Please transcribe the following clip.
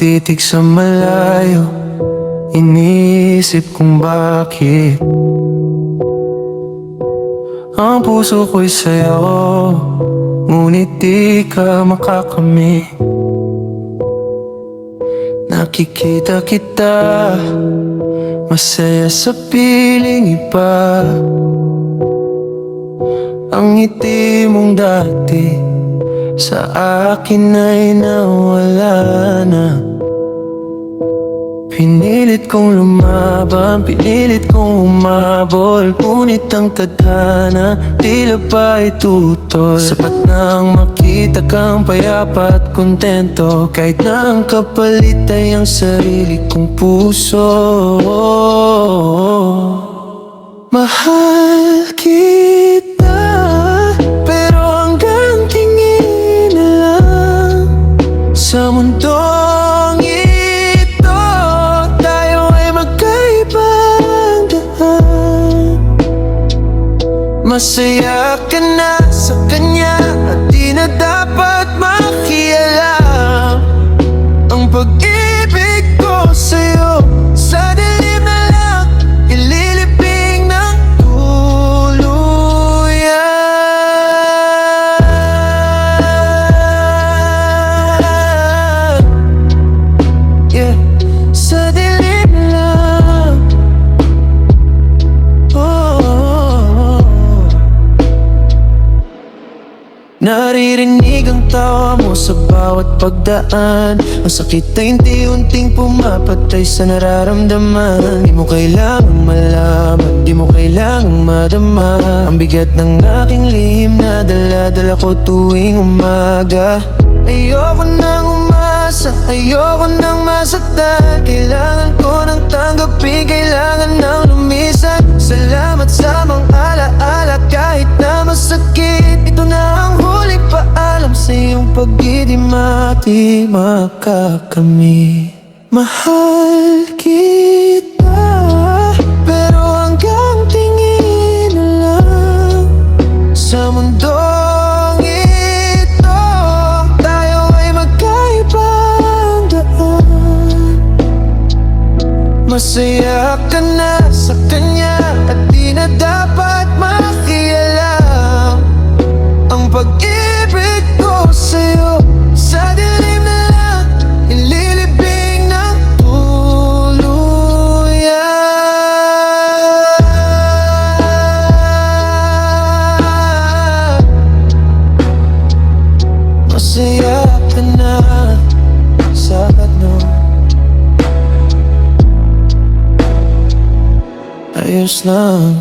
pagtitig sa malayo, iniisip kung bakit ang puso ko'y sa'yo, ngunit di ka makakamit. Nakikita kita, masaya sa piling iba. Ang ngiti mong dati sa akin ay nawala na. Pinilit kong lumaban, pinilit kong umabol, ngunit ang tadhana tila ba itutol. Sapat na ang makita kang payapa at kontento, kahit na ang kapalit ay ang sarili kong puso. Mahal kita, pero hanggang tingin na lang. Sa mundong ito, tayo ay magkaibang daan. Masaya ka na sa kanya at di na dapat makialam. Ang pag-ibig ko sa'yo, sa dilim na lang ililibing ng tuluyan. Yeah, sa dilim na lang. Naririnig ang tawa mo sa bawat pagdaan. Ang sakit ay unti-unting pumapatay sa nararamdaman. Di mo kailangang malaman, di mo kailangang madama ang bigat ng aking lihim na dala-dala ko tuwing umaga. Ayoko nang umasa, ayoko nang masaktan. Kailangan ko nang tanggapin, kailangan nang lumisan. Salamat sa mga alaala kahit na masakit. Ito na ang huling paalam sa iyong pag-ibig, di makakamit. Mahal kita, pero hanggang tingin na lang. Sa mundong ito, tayo ay magkaibang daan. Masaya ka na sa kanya at di na dapat makialam. Ang pag-ibig ko sa'yo, sa dilim na lang ililibing ng tuluyan. Masaya ka na sa ano, ayos lang.